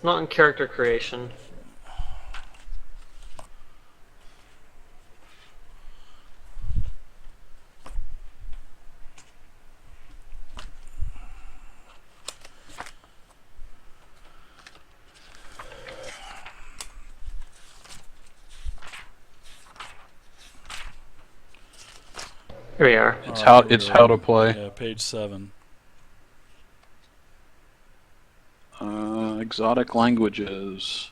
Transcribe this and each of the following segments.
not in character creation. Here we are. It's Here how to play. Yeah, page 7. Exotic languages.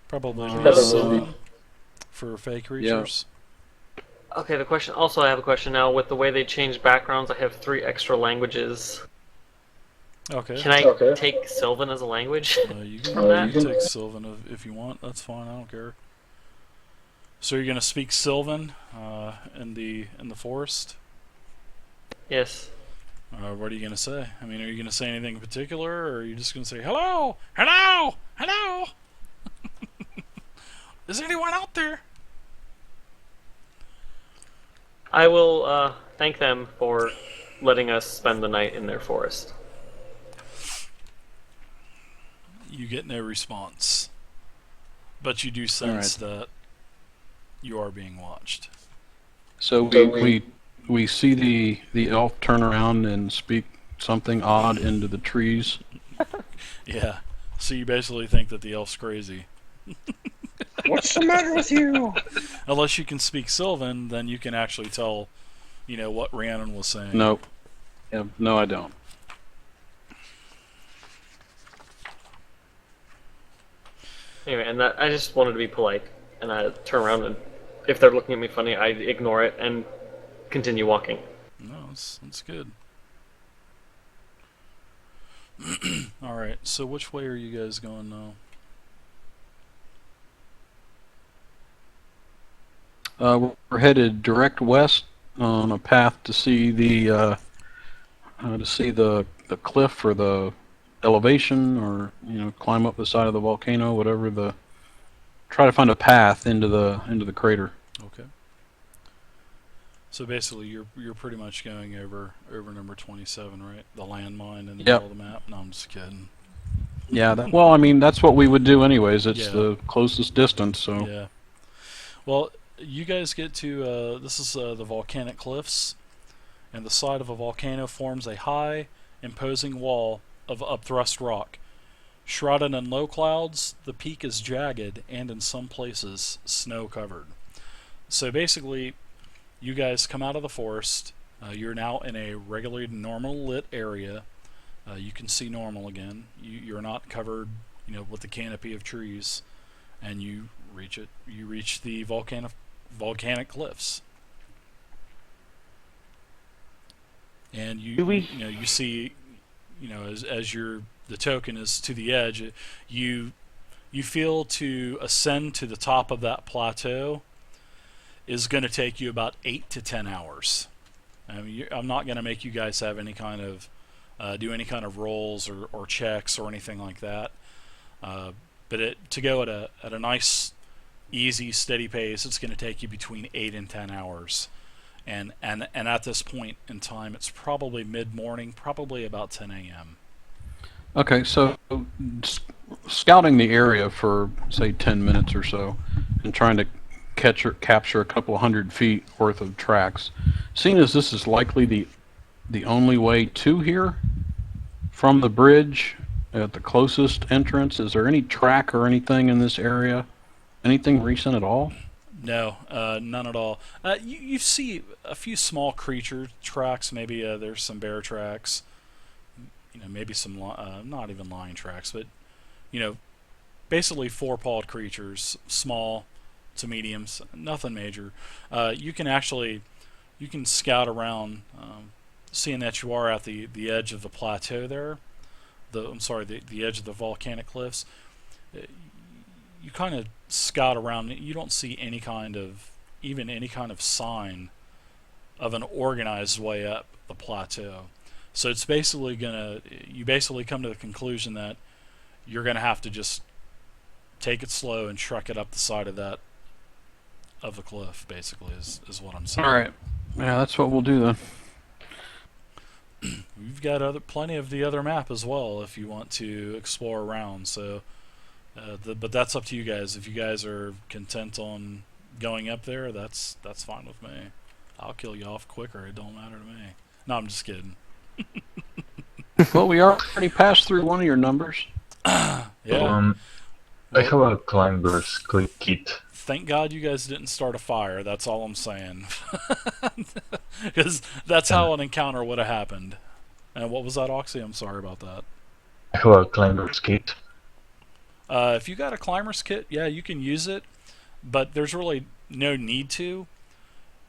Probably Uh, 7 for fake creatures. Okay, the question. Also, I have a question now. With the way they change backgrounds, I have 3 extra languages. Okay. Can I take Sylvan as a language? You can, from that? you can take Sylvan if you want. That's fine. I don't care. So you're gonna speak Sylvan in the forest. Yes. What are you gonna say? I mean, are you gonna say anything in particular, or are you just gonna say hello, hello, hello? Is anyone out there? I will thank them for letting us spend the night in their forest. You get no response, but you do sense that you are being watched. So we see the elf turn around and speak something odd into the trees. Yeah. So you basically think that the elf's crazy. What's the matter with you? Unless you can speak Sylvan, then you can actually tell, what Rhiannon was saying. Nope. Yeah, no, I don't. Anyway, and I just wanted to be polite, and I turn around and if they're looking at me funny, I ignore it and continue walking. No, that's good. Alright, so which way are you guys going now? We're headed direct west on a path to see the cliff or the elevation, or climb up the side of the volcano, whatever. Try to find a path into the crater. Okay. So basically, you're pretty much going over number 27, right? The landmine in the middle of the map. No, I'm just kidding. Yeah. Well, I mean, that's what we would do anyways. It's Yeah. the closest distance. So. Yeah. Well, you guys get to this is the volcanic cliffs, and the side of a volcano forms a high, imposing wall of upthrust rock. Shrouded in low clouds, the peak is jagged and in some places snow-covered. So basically, you guys come out of the forest. You're now in a regularly normal lit area. You can see normal again. You're not covered, with the canopy of trees, and you reach it. You reach the volcanic cliffs, and you see, as the token is to the edge, you feel to ascend to the top of that plateau is going to take you about 8 to 10 hours. I mean, I'm not going to make you guys have any kind of do any kind of rolls or checks or anything like that. But to go at a nice, easy, steady pace, it's going to take you between 8 and 10 hours. And at this point in time, it's probably mid-morning, probably about 10 a.m. Okay, so scouting the area for say 10 minutes or so, and trying to capture a couple of 100 feet worth of tracks. Seeing as this is likely the only way to here from the bridge at the closest entrance, is there any track or anything in this area? Anything recent at all? No, none at all. You see a few small creature tracks. Maybe there's some bear tracks. Maybe some not even lion tracks, but basically four-pawed creatures, small to mediums, nothing major. You can scout around, seeing that you are at the edge of the plateau there. The edge of the volcanic cliffs. You kind of scout around. You don't see any kind of sign of an organized way up the plateau. So it's basically you basically come to the conclusion that you're gonna have to just take it slow and truck it up the side of the cliff. Basically, is what I'm saying. All right. Yeah, that's what we'll do We've got plenty of the other map as well if you want to explore around. So, but that's up to you guys. If you guys are content on going up there, that's fine with me. I'll kill you off quicker. It don't matter to me. No, I'm just kidding. Well, we already passed through one of your numbers. Yeah. I have a climber's kit. Thank God you guys didn't start a fire. That's all I'm saying. Because that's how an encounter would have happened. And what was that, Oxy? I'm sorry about that. I have a climber's kit. If you got a climber's kit, yeah, you can use it. But there's really no need to.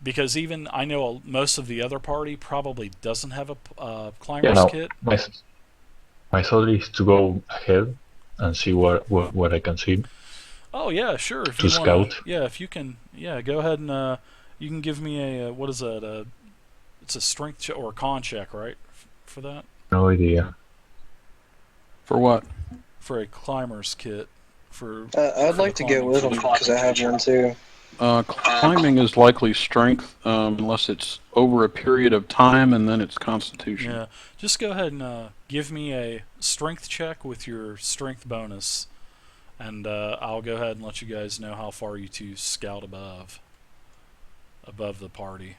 Because even I know most of the other party probably doesn't have a climber's kit. My thought is to go ahead and see what I can see. Oh yeah, sure. If To you wanna, scout? yeah, if you can, yeah, go ahead and you can give me a what is that? It's a strength or a con check, right? For that, No idea. For what? for a climber's kit. For I'd for like the to get climbing with them feature. because I have one too. Climbing is likely strength, unless it's over a period of time, and then it's constitution. Yeah, just go ahead and give me a strength check with your strength bonus, and I'll go ahead and let you guys know how far you two scout above the party.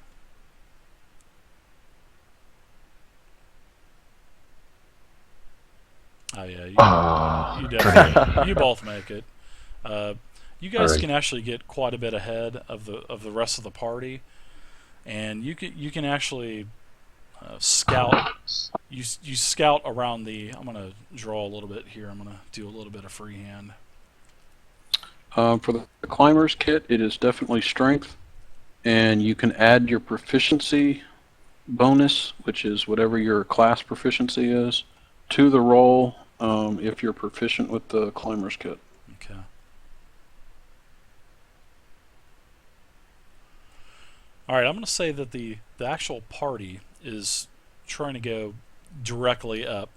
Oh yeah, you definitely, you both make it. You guys Alright. can actually get quite a bit ahead of the rest of the party, and you can actually scout. You scout around the. I'm gonna draw a little bit here. I'm gonna do a little bit of freehand. For the climber's kit, it is definitely strength, and you can add your proficiency bonus, which is whatever your class proficiency is, to the roll if you're proficient with the climber's kit. Okay. All right, I'm going to say that the actual party is trying to go directly up,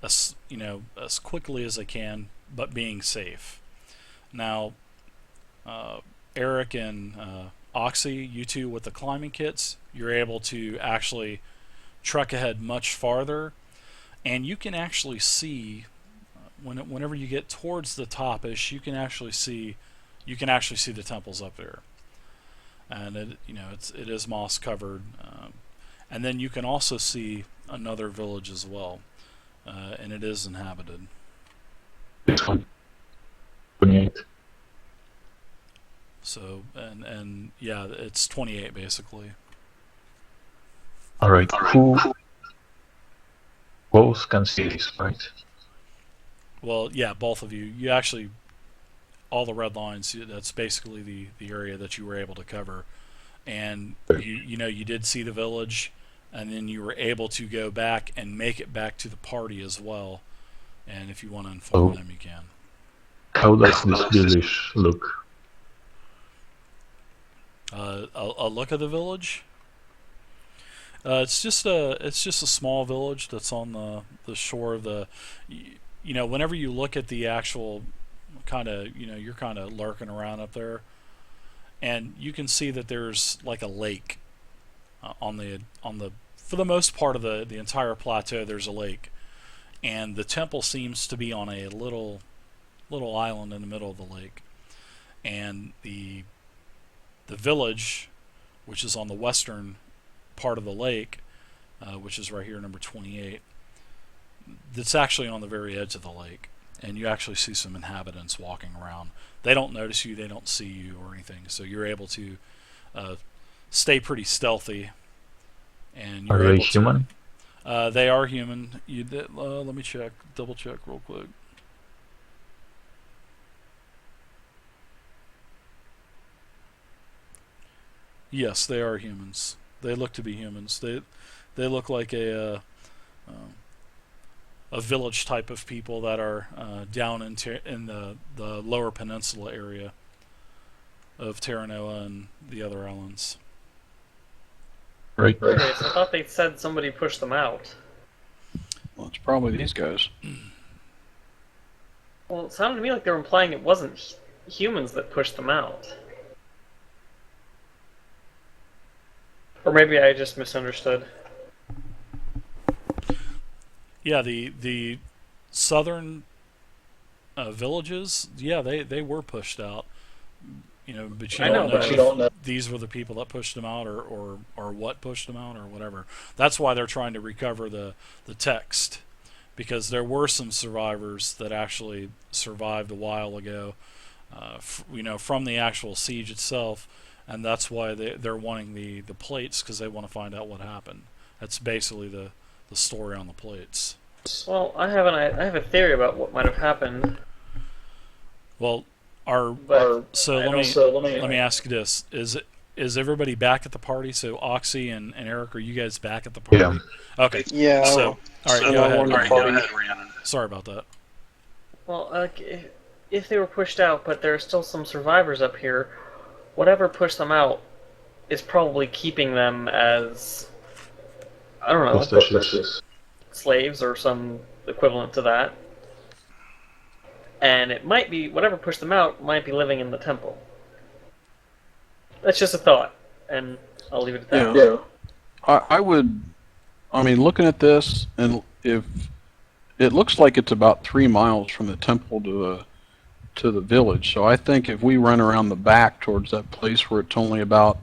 as quickly as they can, but being safe. Now, Eric and Oxy, you two with the climbing kits, you're able to actually trek ahead much farther, and you can actually see whenever you get towards the top-ish, you can actually see the temples up there. And it is moss covered, and then you can also see another village as well, and it is inhabited. This one. 28. So and yeah, it's 28 basically. Alright, who both can see this, right? Well, yeah, both of you. You actually, all the red lines. That's basically the area that you were able to cover, and you did see the village, and then you were able to go back and make it back to the party as well. And if you want to inform them, you can. How does this village look? A look at the village. It's just a small village that's on the shore of the. Whenever you look at the actual kind of, you're kind of lurking around up there, and you can see that there's like a lake on the for the most part of the entire plateau. There's a lake, and the temple seems to be on a little island in the middle of the lake, and the village, which is on the western part of the lake, which is right here, number 28. That's actually on the very edge of the lake, and you actually see some inhabitants walking around. They don't notice you, they don't see you or anything, so you're able to stay pretty stealthy. And you're Are they able to- human? They are human. Let me double check real quick. Yes, they are humans. They look to be humans. They look like a village type of people that are down in the lower peninsula area of Terranova and the other islands. Right. Okay, so I thought they said somebody pushed them out. Well, it's probably these guys. Well, it sounded to me like they were implying it wasn't humans that pushed them out. Or maybe I just misunderstood. Yeah, the southern villages, yeah, they were pushed out. But you I don't know, know but if these were the people that pushed them out, or what pushed them out, or whatever. That's why they're trying to recover the text, because there were some survivors that actually survived a while ago, from the actual siege itself, and that's why they're wanting the plates, because they want to find out what happened. That's basically the story on the plates. well, I have a theory about what might have happened. Well, so let me ask you this: is everybody back at the party? So Oxy and Eric, are you guys back at the party? Yeah. Okay. Yeah. So all right, so go ahead. on the party. Sorry about that. Well, if they were pushed out, but there are still some survivors up here, whatever pushed them out is probably keeping them as, I don't know, Hostages. slaves or some equivalent to that. And it might be, whatever pushed them out might be living in the temple. That's just a thought, and I'll leave it at that. Yeah. I would, looking at this, and if it looks like it's about 3 miles from the temple to the village, so I think if we run around the back towards that place where it's only about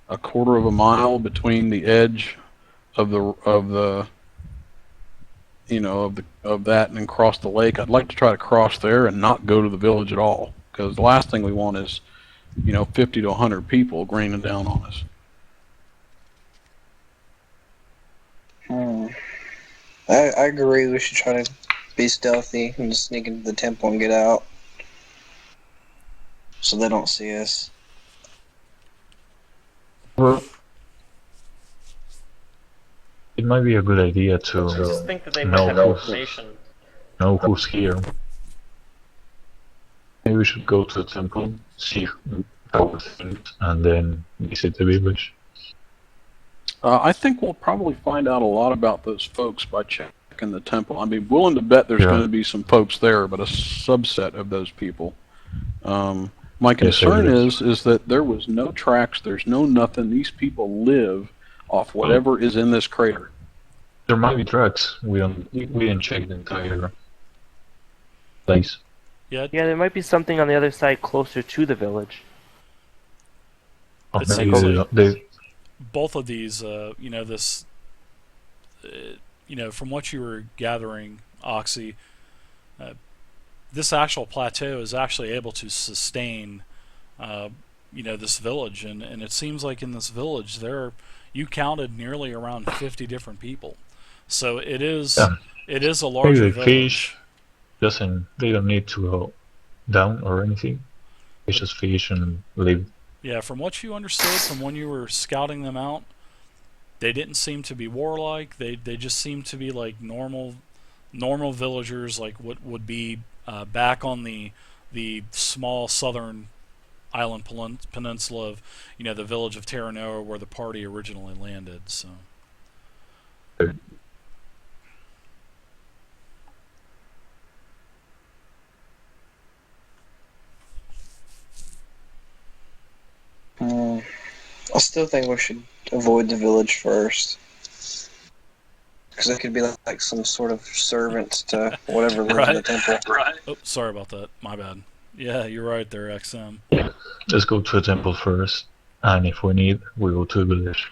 a quarter of a mile between the edge of that and then cross the lake, I'd like to try to cross there and not go to the village at all, because the last thing we want is 50 to 100 people raining down on us. I agree. We should try to be stealthy and sneak into the temple and get out, so they don't see us. Well, it might be a good idea I just to think that they might have information. know who's here. Maybe we should go to the temple, see how things, and then visit the village. I think we'll probably find out a lot about those folks by checking the temple. I'd be willing to bet there's going to be some folks there, but a subset of those people. My concern is that there was no tracks, there's no nothing. These people live off whatever is in this crater. There might be trucks. We didn't check the entire place. Yeah, Yeah, there might be something on the other side closer to the village. Or It maybe seems like they both of these, from what you were gathering, Oxy, this actual plateau is actually able to sustain, this village, and it seems like in this village you counted nearly around 50 different people, so it is a larger maybe village. fish. They don't need to go down or anything. They just fish and live. Yeah, from what you understood from when you were scouting them out, they didn't seem to be warlike. They just seemed to be like normal villagers, like what would be back on the small southern island peninsula of the village of Terranova, where the party originally landed. So. I still think we should avoid the village first, because it could be like some sort of servant to whatever lives in the temple. Right. Oh, sorry about that. My bad. Yeah, you're right there, XM. Let's go to the temple first, and if we need, we go to the village.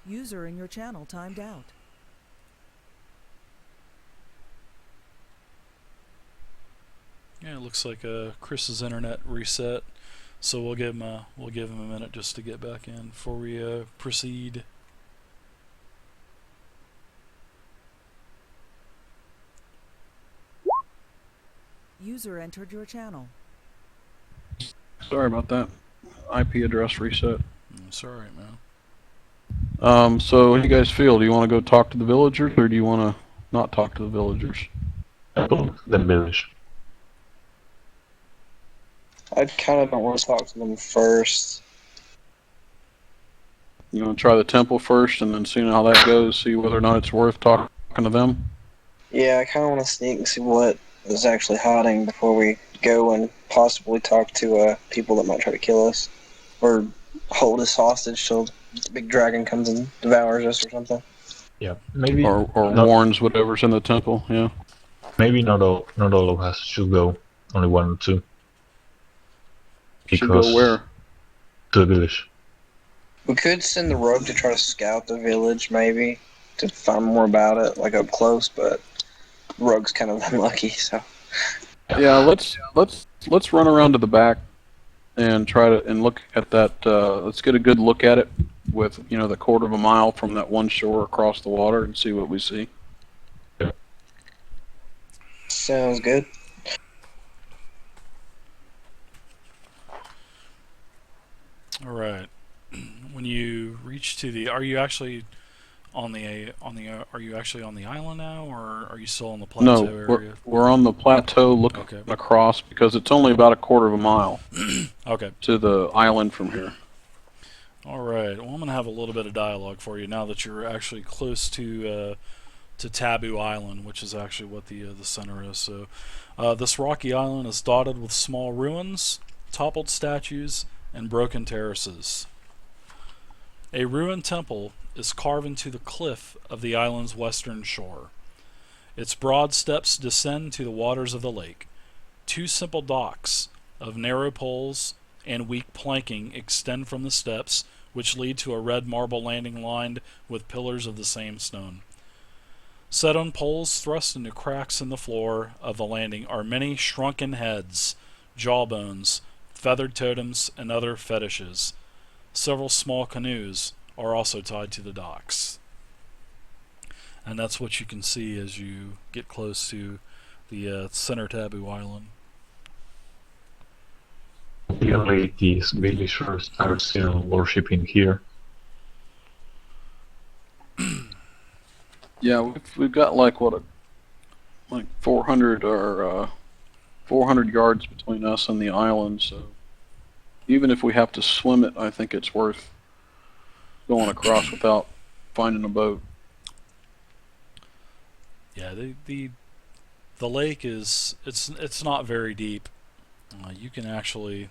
User in your channel timed out. Yeah, it looks like Chris's internet reset, so we'll give him a minute just to get back in before we proceed. User entered your channel. Sorry about that. IP address reset. It's alright, man. So how do you guys feel? Do you want to go talk to the villagers, or do you want to not talk to the villagers? Temple, then village. I kind of don't want to talk to them first. You want to try the temple first, and then see how that goes, see whether or not it's worth talking to them? Yeah, I kind of want to sneak and see what is actually hiding before we go and possibly talk to people that might try to kill us or hold us hostage till the big dragon comes and devours us or something. Yeah, maybe Or not. warns whatever's in the temple. Yeah. Maybe not all of us should go. Only one or two. Should go Because where? to the village. We could send the rogue to try to scout the village, maybe, to find more about it, like up close, but the rogue's kind of unlucky, so. Yeah. Let's run around to the back and try to look at that. Let's get a good look at it with the quarter of a mile from that one shore across the water and see what we see. Sounds good. All right. When you reach to the, are you actually on the are you actually on the island now, or are you still on the plateau No, area? we're on the plateau looking Okay. across because it's only about a quarter of a mile Okay. to the island from here. All right. Well, I'm gonna have a little bit of dialogue for you now that you're actually close to Taboo Island, which is actually what the center is. So, this rocky island is dotted with small ruins, toppled statues, and broken terraces. A ruined temple is carved into the cliff of the island's western shore. Its broad steps descend to the waters of the lake. Two simple docks of narrow poles and weak planking extend from the steps, which lead to a red marble landing lined with pillars of the same stone. Set on poles thrust into cracks in the floor of the landing are many shrunken heads, jawbones, feathered totems, and other fetishes. Several small canoes are also tied to the docks. And that's what you can see as you get close to the center Taboo Island. Really, these villagers are still worshipping here. Yeah, we've got like 400 or 400 yards between us and the island. So even if we have to swim it, I think it's worth going across without finding a boat. Yeah, the lake is it's not very deep. You can actually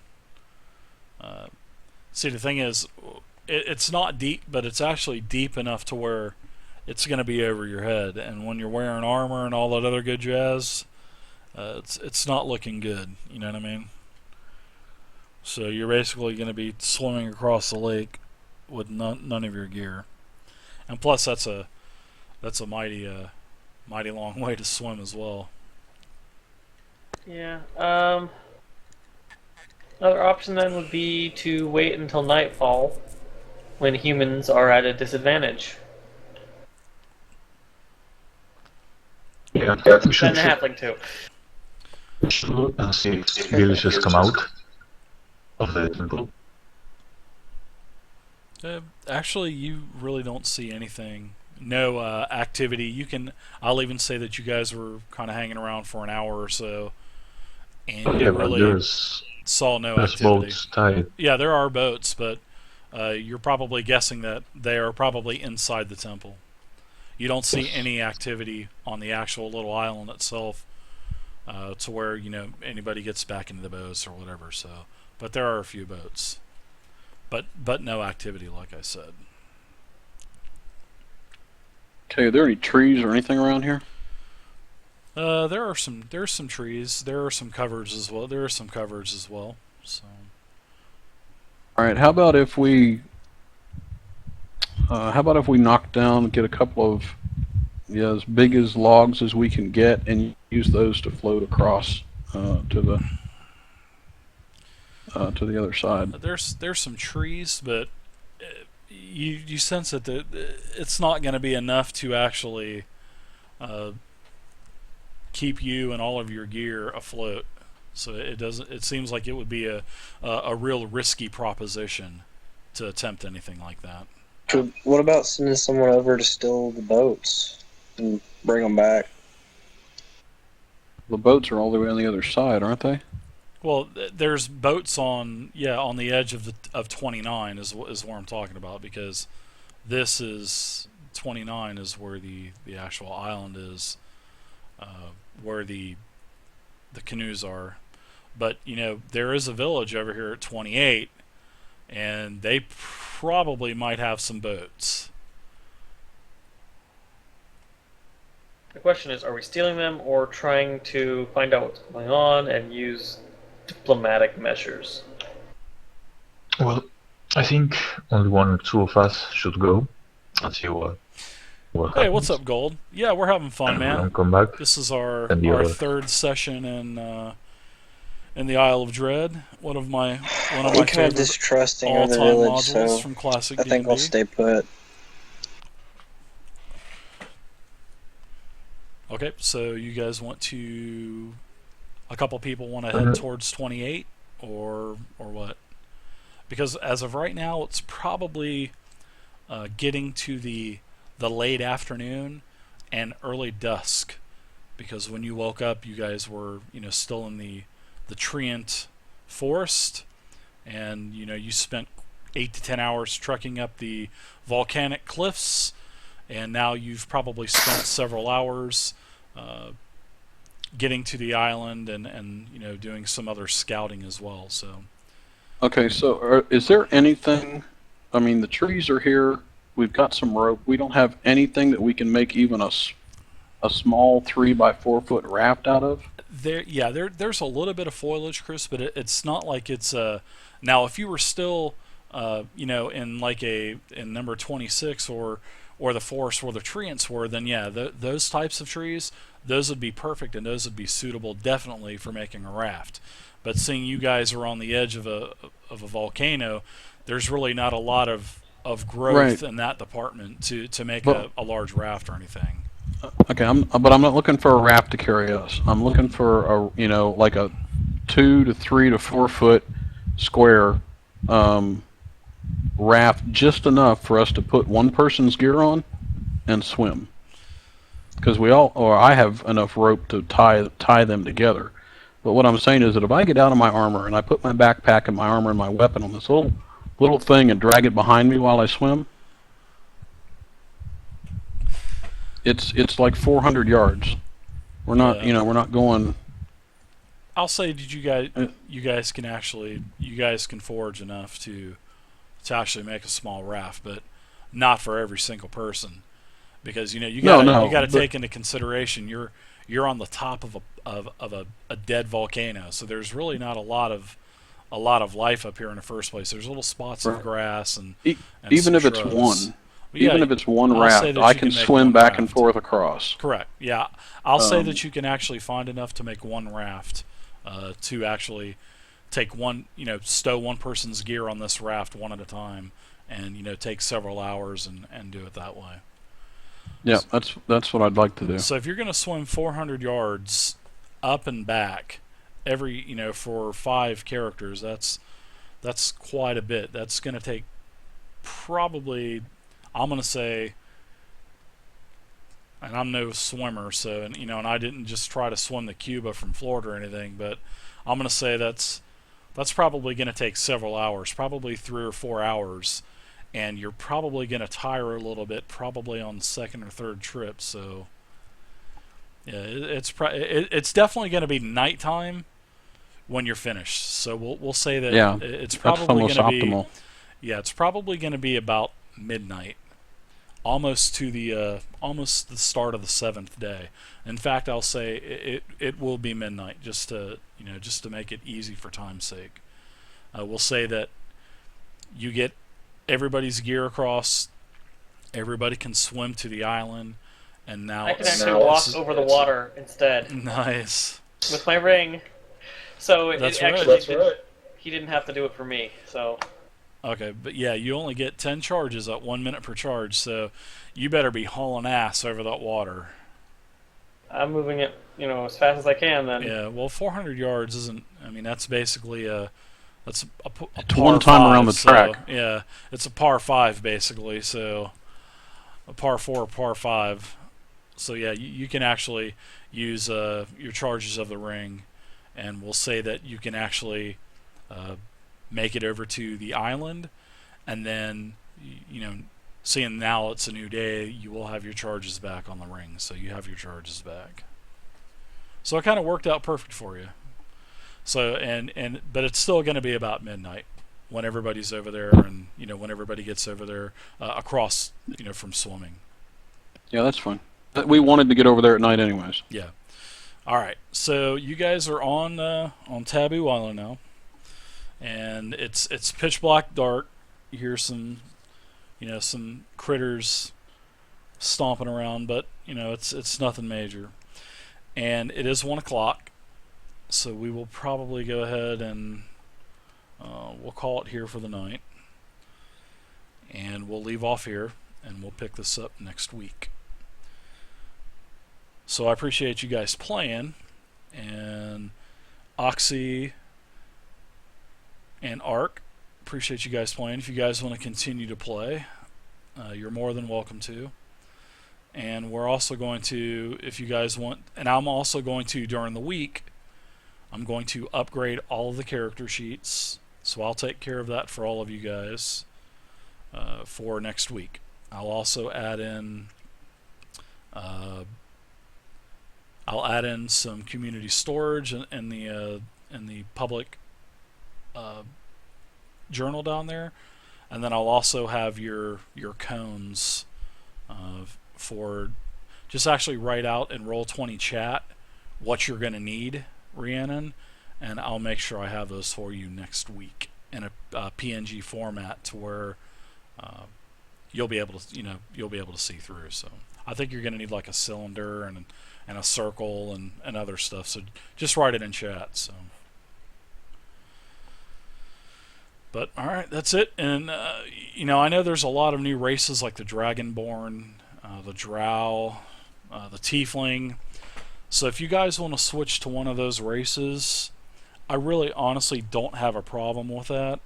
see, the thing is, it's not deep, but it's actually deep enough to where it's going to be over your head. And when you're wearing armor and all that other good jazz, it's not looking good. You know what I mean? So you're basically going to be swimming across the lake with none of your gear. And plus, that's a mighty long way to swim as well. Yeah. Another option then would be to wait until nightfall, when humans are at a disadvantage. Yeah, we And should the halfling too. look and see if villagers come out of the temple. Actually, you really don't see anything. No activity. I'll even say that you guys were kind of hanging around for an hour or so, and Yeah, you but really saw no there's activity. boats tied. Yeah, there are boats, but you're probably guessing that they are probably inside the temple. You don't see any activity on the actual little island itself, to where anybody gets back into the boats or whatever. So, but there are a few boats, but no activity, like I said. Okay, are there any trees or anything around here? There's some trees. There are some covers as well. So, All right, how about if we knock down, get a couple of as big as logs as we can get, and use those to float across to the other side. there's some trees, but you sense that it's not going to be enough to actually keep you and all of your gear afloat. So it seems like it would be a real risky proposition to attempt anything like that. What about sending someone over to steal the boats and bring them back? The boats are all the way on the other side, aren't they? Well, there's boats on the edge of 29 is where I'm talking about, because this is 29 is where the actual island is, where the the canoes are. But there is a village over here at 28, and they probably might have some boats. The question is, are we stealing them or trying to find out what's going on and use diplomatic measures? Well, I think only one or two of us should go and see what Hey, happens. what's up, Gold? Yeah, we're having fun, And man. come back. This is our And the our other. third session in the Isle of Dread. One of my I'm kind of favorite distrusting of the all-time village, modules so from classic I think D&D. I'll stay put. Okay, so you guys want to? A couple people want to head towards 28, or what? Because as of right now, it's probably getting to the late afternoon and early dusk. Because when you woke up, you guys were still in the Treant forest, and you spent 8 to 10 hours trekking up the volcanic cliffs, and now you've probably spent several hours getting to the island and doing some other scouting as well. So Okay, so is there anything? I mean, the trees are here. We've got some rope. We don't have anything that we can make even a small 3 by 4 foot raft out of. there's a little bit of foliage, Chris, but it's not like it's now if you were still in like in number 26 or the forest where the treants were, then yeah, those types of trees, those would be perfect, and those would be suitable definitely for making a raft. But seeing you guys are on the edge of a volcano, there's really not a lot of growth Right. in that department to make But- a large raft or anything. Okay, but I'm not looking for a raft to carry us. I'm looking for like a 2 to 3 to 4 foot square raft, just enough for us to put one person's gear on and swim. Because I have enough rope to tie them together. But what I'm saying is that if I get out of my armor and I put my backpack and my armor and my weapon on this little thing and drag it behind me while I swim, it's like 400 yards. We're not, Yeah. we're not going. I'll say that you guys can forge enough to actually make a small raft, but not for every single person, because you No, gotta but- take into consideration you're on the top of a dead volcano, so there's really not a lot of life up here in the first place. There's little spots of Right. grass and Even some if it's shrubs. one, But yeah, even if it's one I'll say raft, that I you can can make swim one back and raft. forth across. Correct. Yeah, I'll say Um, that you can actually find enough to make one raft to actually take stow one person's gear on this raft one at a time, and take several hours and do it that way. Yeah, that's what I'd like to do. So if you're going to swim 400 yards up and back for 5 characters, that's quite a bit. That's going to take probably, I'm going to say, and I'm no swimmer, so and I didn't just try to swim the Cuba from Florida or anything, but I'm going to say that's probably going to take several hours, probably 3 or 4 hours, and you're probably going to tire a little bit, probably on the second or third trip. So yeah, it's definitely going to be nighttime when you're finished. So we'll say that Yeah, it's That's probably almost going to be optimal. it's probably going to be about midnight, almost to the start of the 7th day. In fact, I'll say it will be midnight, just to make it easy for time's sake. We'll say that you get everybody's gear across, everybody can swim to the island, and now I can it's- actually walk over the water instead Nice. with my ring. So That's it right. actually That's he didn't have to do it for me. So Okay, but yeah, you only get 10 charges at 1 minute per charge, so you better be hauling ass over that water. I'm moving it, as fast as I can. Then Yeah, well, 400 yards isn't. I mean, that's basically a It's par one time five, around the so, track. Yeah, it's a par 5 basically. So a par 4, par 5. So yeah, you can actually use your charges of the ring, and we'll say that you can actually make it over to the island, and then seeing now it's a new day, you will have your charges back on the ring. So you have your charges back. So it kind of worked out perfect for you. So but it's still going to be about midnight when everybody's over there, and when everybody gets over there across from swimming. Yeah, that's fine. We wanted to get over there at night anyways. Yeah. All right. So you guys are on Taboo Island now, and it's pitch black dark. You hear some critters stomping around, but it's nothing major. And it is 1 o'clock, so we will probably go ahead and we'll call it here for the night, and we'll leave off here, and we'll pick this up next week. So I appreciate you guys playing, and Oxy and Ark, appreciate you guys playing. If you guys want to continue to play, you're more than welcome to. And we're also going to, if you guys want, and I'm also going to, during the week, I'm going to upgrade all of the character sheets. So I'll take care of that for all of you guys for next week. I'll also add in some community storage in the public journal down there, and then I'll also have your cones for just actually write out in Roll20 chat what you're going to need, Rhiannon, and I'll make sure I have those for you next week in a PNG format to where you'll be able to see through. So I think you're going to need like a cylinder and a circle and other stuff. So just write it in chat. So, but all right, that's it. And I know there's a lot of new races like the Dragonborn, the Drow, the Tiefling. So if you guys want to switch to one of those races, I really honestly don't have a problem with that.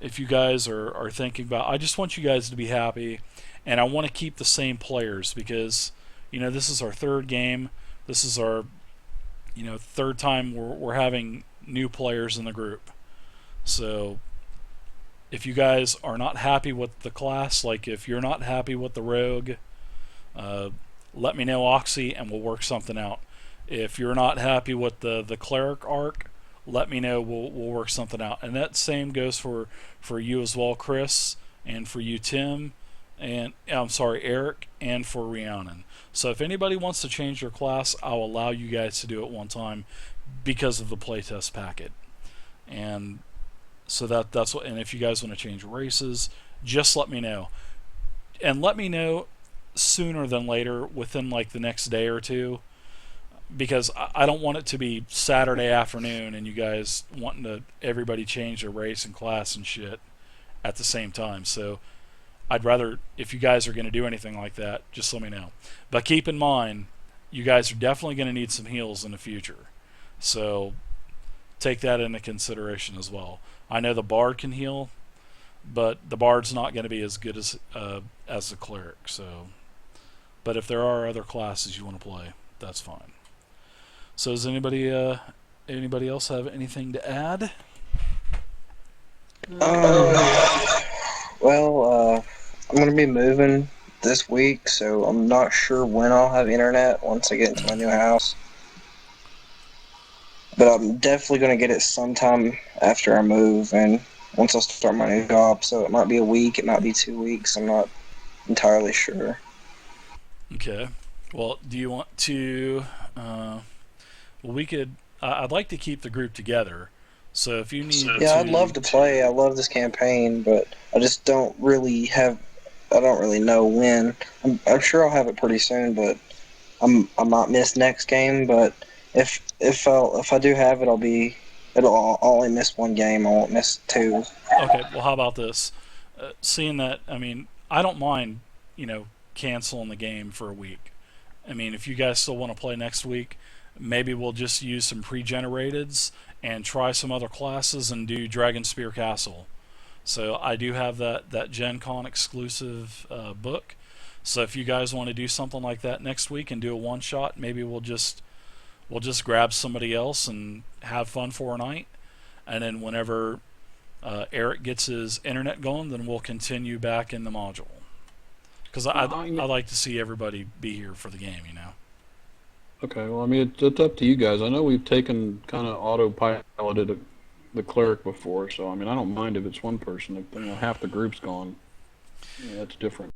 If you guys are thinking about, I just want you guys to be happy, and I want to keep the same players because this is our third game. This is our third time we're having new players in the group. So if you guys are not happy with the class, like if you're not happy with the rogue, let me know, Oxy, and we'll work something out. If you're not happy with the cleric arc, let me know. We'll work something out. And that same goes for you as well, Chris, and for you, Tim, and Eric, and for Rhiannon. So if anybody wants to change their class, I'll allow you guys to do it one time because of the playtest packet. And so that's what. And if you guys want to change races, just let me know. And let me know sooner than later, within like the next day or two, because I don't want it to be Saturday afternoon and you guys wanting to everybody change their race and class and shit at the same time. So I'd rather, if you guys are going to do anything like that, just let me know. But keep in mind, you guys are definitely going to need some heals in the future. So take that into consideration as well. I know the Bard can heal, but the Bard's not going to be as good as the Cleric. So, but if there are other classes you want to play, that's fine. So does anybody else have anything to add? Well, I'm going to be moving this week, so I'm not sure when I'll have internet once I get into my new house. But I'm definitely going to get it sometime after I move and once I start my new job. So it might be a week, it might be 2 weeks. I'm not entirely sure. Okay. Well, do you want to... we could... I'd like to keep the group together. So if you need Yeah, I'd love to play. I love this campaign, but I just don't really know when. I'm sure I'll have it pretty soon, but I might miss next game. But if I do have it, I'll only miss one game. I won't miss two. Okay. Well, how about this? Seeing that, I mean, I don't mind, canceling the game for a week. I mean, if you guys still want to play next week, maybe we'll just use some pre-generateds and try some other classes and do Dragon Spear Castle. So I do have that Gen Con exclusive book. So if you guys want to do something like that next week and do a one-shot, maybe we'll just grab somebody else and have fun for a night. And then whenever Eric gets his internet going, then we'll continue back in the module. Because I'd like to see everybody be here for the game, Okay, well, I mean, it's up to you guys. I know we've taken kind of autopiloted the cleric before, so I mean, I don't mind if it's one person. If half the group's gone, that's different.